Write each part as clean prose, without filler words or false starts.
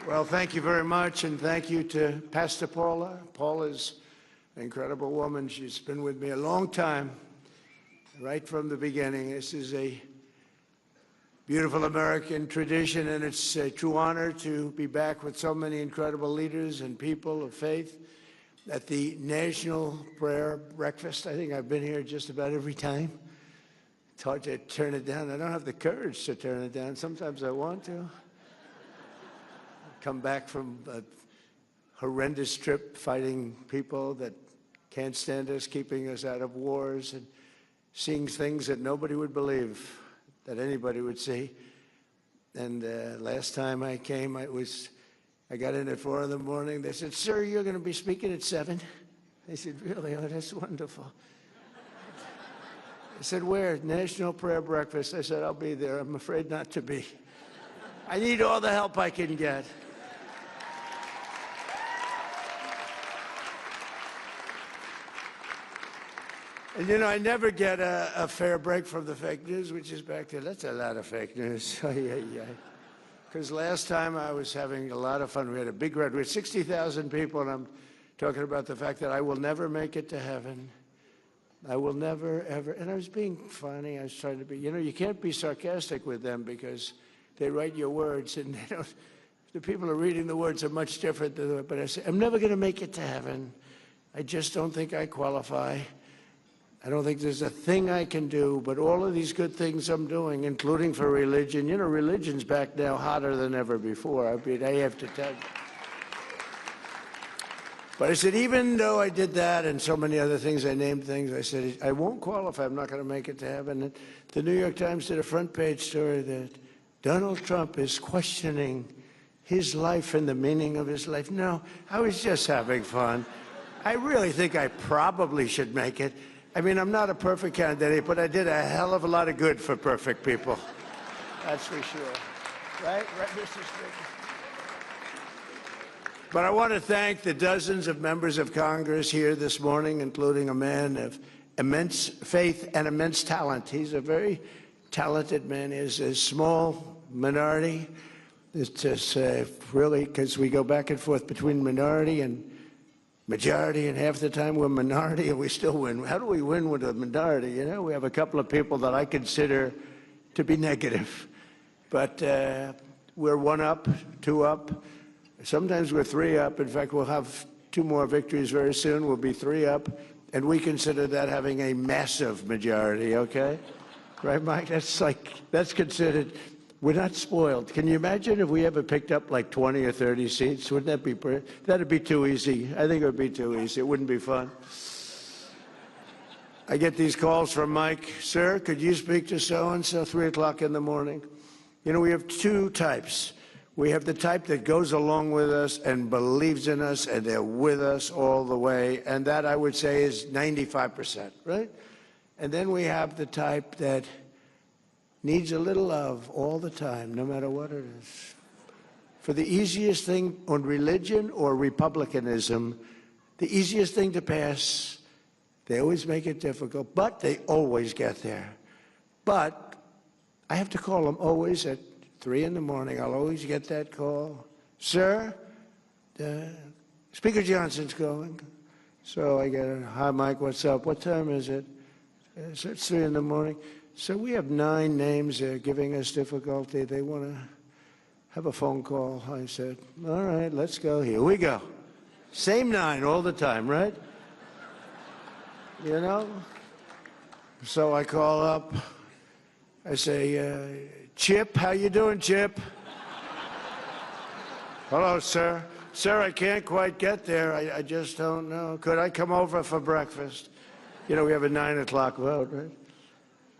Well, thank you very much, and thank you to Pastor Paula. Paula's an incredible woman. She's been with me a long time, right from the beginning. This is a beautiful American tradition, and it's a true honor to be back with so many incredible leaders and people of faith at the National Prayer Breakfast. I think I've been here just about every time. It's hard to turn it down. I don't have the courage to turn it down. Sometimes I want to. Come back from a horrendous trip fighting people that can't stand us, keeping us out of wars, and seeing things that nobody would believe that anybody would see. And last time I came, I got in at 4 in the morning. They said, "Sir, you're going to be speaking at 7." I said, "Really? Oh, that's wonderful." I said, "Where?" "National Prayer Breakfast." I said, "I'll be there." I'm afraid not to be. I need all the help I can get. And, you know, I never get a fair break from the fake news, which is back there. That's a lot of fake news. Because last time I was having a lot of fun. We had a big crowd. We had 60,000 people, and I'm talking about the fact that I will never make it to heaven. I will never, ever. And I was being funny. I was trying to be, you know, you can't be sarcastic with them because they write your words, and they don't. The people who are reading the words are much different. But I say, I'm never going to make it to heaven. I just don't think I qualify. I don't think there's a thing I can do, but all of these good things I'm doing, including for religion. You know, religion's back now hotter than ever before. I mean, I have to tell you. But I said, even though I did that and so many other things, I named things, I said, I won't qualify. I'm not going to make it to heaven. And the New York Times did a front page story that Donald Trump is questioning his life and the meaning of his life. No, I was just having fun. I really think I probably should make it. I mean, I'm not a perfect candidate, but I did a hell of a lot of good for perfect people. That's for sure. Right, Mr. Speaker? But I want to thank the dozens of members of Congress here this morning, including a man of immense faith and immense talent. He's a very talented man. He's a small minority. It's just really, because we go back and forth between minority and majority, and half the time we're minority and we still win. How do we win with a minority? You know, we have a couple of people that I consider to be negative. But we're 1 up, 2 up. Sometimes we're 3 up. In fact, we'll have 2 more victories very soon. We'll be 3 up. And we consider that having a massive majority, okay? Right, Mike? That's considered. We're not spoiled. Can you imagine if we ever picked up like 20 or 30 seats? Wouldn't that be pretty? That'd be too easy. I think it would be too easy. It wouldn't be fun. I get these calls from Mike. "Sir, could you speak to so-and-so 3 o'clock in the morning?" You know, we have 2 types. We have the type that goes along with us and believes in us, and they're with us all the way. And that, I would say, is 95%, right? And then we have the type that needs a little love all the time, no matter what it is. For the easiest thing on religion or republicanism, the easiest thing to pass, they always make it difficult, but they always get there. But I have to call them always at 3 in the morning. I'll always get that call. "Sir, Speaker Johnson's going." So I get a, "Hi, Mike, what's up? What time is it?" So it's 3 in the morning. "So we have 9 names they're giving us difficulty. They want to have a phone call." I said, "All right, let's go. Here we go." Same 9 all the time, right? You know? So I call up. I say, "Chip, how you doing, Chip?" "Hello, sir." "Sir, I can't quite get there. I just don't know. Could I come over for breakfast?" You know, we have a 9 o'clock vote, right?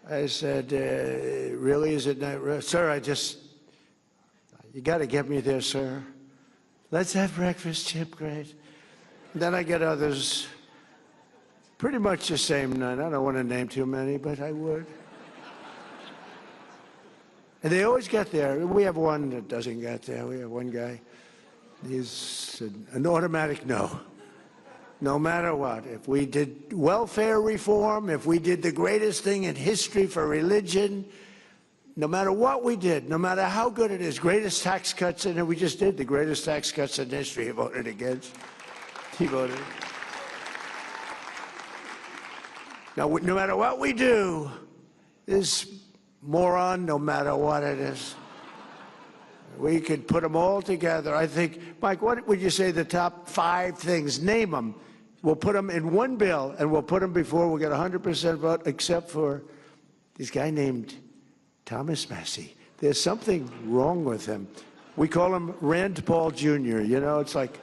I said, "Really, is it not? Sir, you got to get me there, sir." "Let's have breakfast, Chip." "Great." Then I get others, pretty much the same 9. I don't want to name too many, but I would. And they always get there. We have one that doesn't get there. We have one guy. He's an automatic no. No matter what. If we did welfare reform, if we did the greatest thing in history for religion, no matter what we did, no matter how good it is, greatest tax cuts, and we just did the greatest tax cuts in history, he voted against. He voted. Now, no matter what we do, this moron, no matter what it is, we could put them all together. I think, Mike, what would you say the top 5 things? Name them. We'll put them in one bill, and we'll put them before we'll get 100% vote, except for this guy named Thomas Massey. There's something wrong with him. We call him Rand Paul Jr. You know, it's like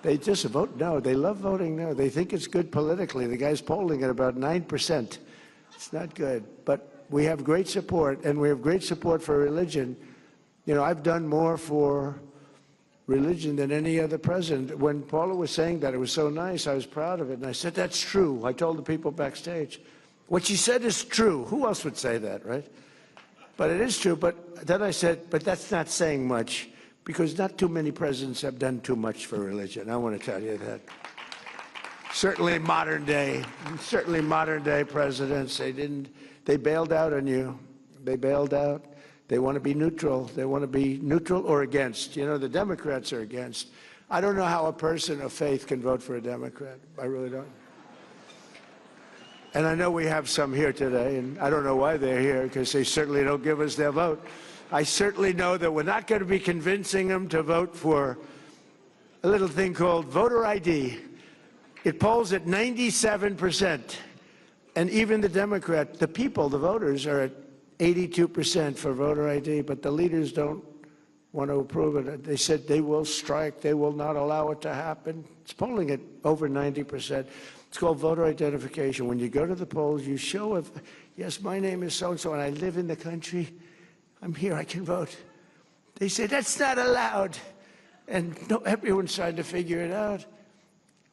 they just vote no. They love voting no. They think it's good politically. The guy's polling at about 9%. It's not good. But we have great support, and we have great support for religion. You know, I've done more for religion than any other president. When Paula was saying that, it was so nice. I was proud of it. And I said, that's true. I told the people backstage. What she said is true. Who else would say that, right? But it is true. But then I said, but that's not saying much, because not too many presidents have done too much for religion. I want to tell you that. Certainly modern day presidents, they bailed out on you. They bailed out. They want to be neutral. They want to be neutral or against. You know, the Democrats are against. I don't know how a person of faith can vote for a Democrat. I really don't. And I know we have some here today, and I don't know why they're here, because they certainly don't give us their vote. I certainly know that we're not going to be convincing them to vote for a little thing called voter ID. It polls at 97%. And even the Democrat, the people, the voters, are at 82% for voter ID, but the leaders don't want to approve it. They said they will strike. They will not allow it to happen. It's polling at over 90%. It's called voter identification. When you go to the polls, you show, if, yes, my name is so-and-so, and I live in the country. I'm here. I can vote. They say, that's not allowed. And no, everyone's trying to figure it out.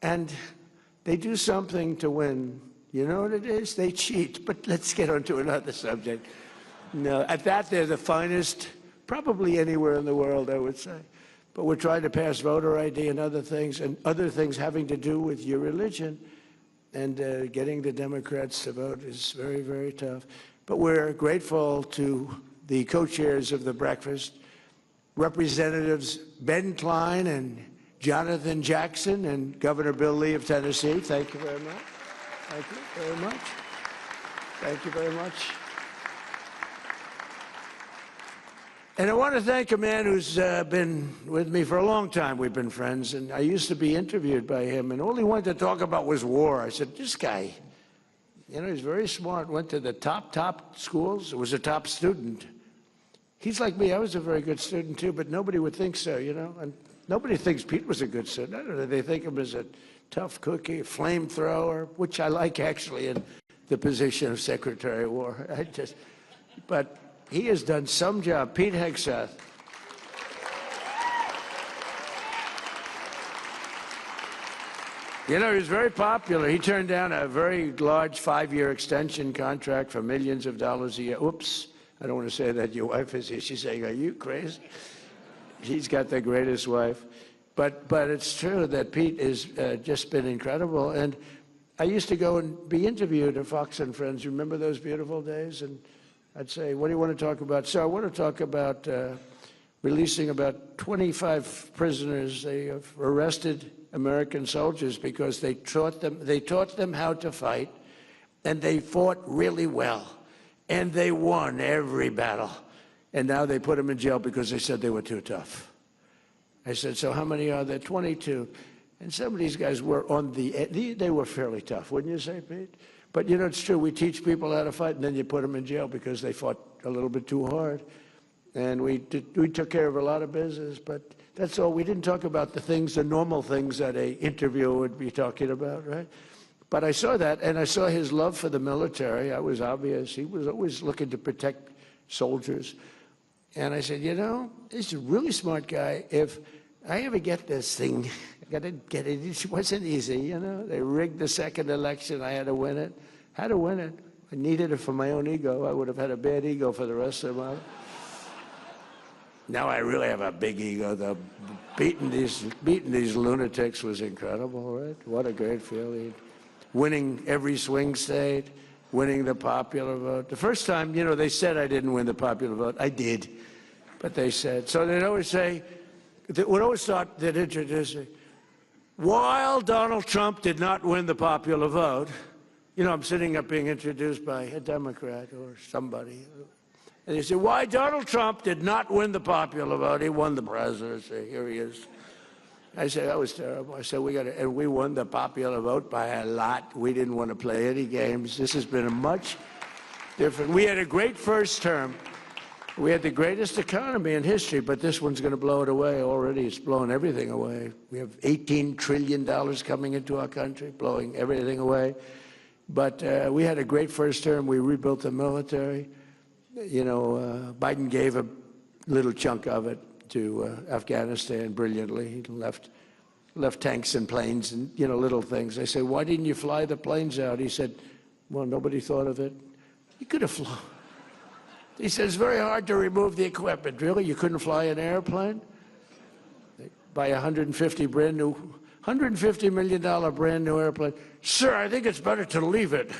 And they do something to win. You know what it is? They cheat. But let's get on to another subject. No, at that, they're the finest, probably anywhere in the world, I would say. But we're trying to pass voter ID and other things having to do with your religion. And getting the Democrats to vote is very, very tough. But we're grateful to the co-chairs of the breakfast, Representatives Ben Cline and Jonathan Jackson and Governor Bill Lee of Tennessee. Thank you very much. Thank you very much. Thank you very much. And I want to thank a man who's been with me for a long time. We've been friends, and I used to be interviewed by him, and all he wanted to talk about was war. I said, this guy, you know, he's very smart, went to the top schools, was a top student. He's like me. I was a very good student, too, but nobody would think so, you know. And nobody thinks Pete was a good student. I don't know. They think of him as a tough cookie, a flamethrower, which I like, actually, in the position of Secretary of War. But he has done some job. Pete Hegseth. You know, he was very popular. He turned down a very large 5-year extension contract for millions of dollars a year. Oops, I don't want to say that. Your wife is here. She's saying, are you crazy? He's got the greatest wife. But it's true that Pete has just been incredible. And I used to go and be interviewed at Fox and Friends. Remember those beautiful days? And I'd say, what do you want to talk about? So I want to talk about releasing about 25 prisoners. They have arrested American soldiers because they taught them how to fight, and they fought really well, and they won every battle. And now they put them in jail because they said they were too tough. I said, so how many are there? 22. And some of these guys were on they were fairly tough, wouldn't you say, Pete? But, you know, it's true. We teach people how to fight, and then you put them in jail because they fought a little bit too hard. And we took care of a lot of business, but that's all. We didn't talk about the normal things that an interviewer would be talking about, right? But I saw that, and I saw his love for the military. It was obvious. He was always looking to protect soldiers. And I said, you know, this is a really smart guy. If I ever get this thing, I got to get it. It wasn't easy, you know. They rigged the second election. I had to win it. Had to win it. I needed it for my own ego. I would have had a bad ego for the rest of my life. Now I really have a big ego, though. Beating these lunatics was incredible, right? What a great feeling. Winning every swing state. winning the popular vote. The first time, you know, they said I didn't win the popular vote. I did, but they said. So they'd always say, they would always start, they'd introduce me. While Donald Trump did not win the popular vote, you know, I'm sitting up being introduced by a Democrat or somebody. And they say, why Donald Trump did not win the popular vote? He won the presidency. Here he is. I said, that was terrible. I said, and we won the popular vote by a lot. We didn't want to play any games. This has been a much different. We had a great first term. We had the greatest economy in history, but this one's going to blow it away already. It's blown everything away. We have $18 trillion coming into our country, blowing everything away. But we had a great first term. We rebuilt the military. You know, Biden gave a little chunk of it to Afghanistan brilliantly. He left tanks and planes and, you know, little things. I said, why didn't you fly the planes out? He said, well, nobody thought of it. You could have flown. He said, it's very hard to remove the equipment. Really? You couldn't fly an airplane? They buy a $150 million brand new airplane. Sir, I think it's better to leave it.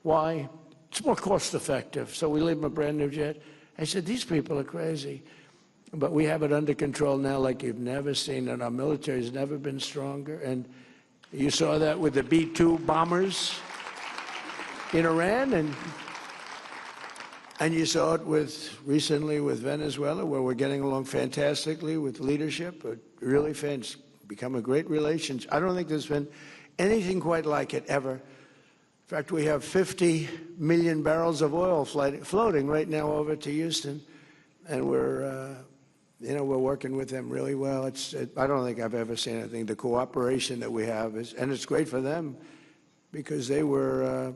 Why? It's more cost effective. So we leave them a brand new jet. I said, these people are crazy. But we have it under control now like you've never seen, and our military has never been stronger. And you saw that with the B-2 bombers in Iran, and you saw it recently with Venezuela, where we're getting along fantastically with leadership. Really become a great relationship. I don't think there's been anything quite like it ever. In fact, we have 50 million barrels of oil floating right now over to Houston, and we're working with them really well. I don't think I've ever seen anything. The cooperation that we have and it's great for them because they were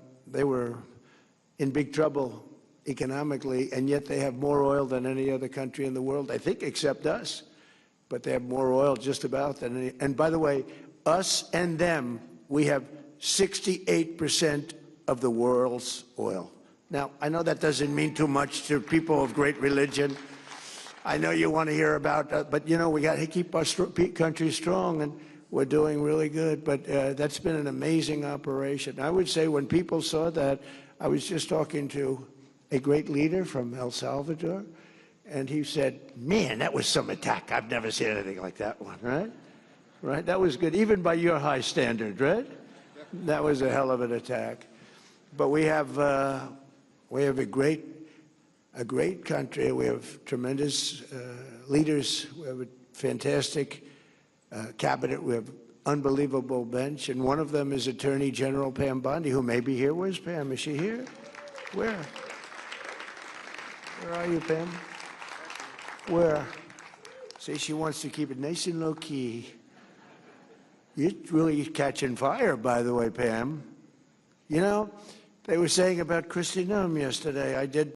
in big trouble economically, and yet they have more oil than any other country in the world, I think, except us. But they have more oil just about than any. And by the way, us and them, we have 68% of the world's oil. Now, I know that doesn't mean too much to people of great religion. I know you want to hear about, but you know, we got to keep our country strong, and we're doing really good. But that's been an amazing operation. I would say when people saw that, I was just talking to a great leader from El Salvador, and he said, man, that was some attack. I've never seen anything like that one, right? Right? That was good, even by your high standard, right? That was a hell of an attack. But we have a great country. We have tremendous leaders. We have a fantastic cabinet. We have unbelievable bench, and one of them is Attorney General Pam Bondi, who may be here. Where's Pam? Is she here? Where? Where are you, Pam? Where? See, she wants to keep it nice and low-key. You're really catching fire, by the way, Pam. You know, they were saying about Kristi Noem yesterday, I did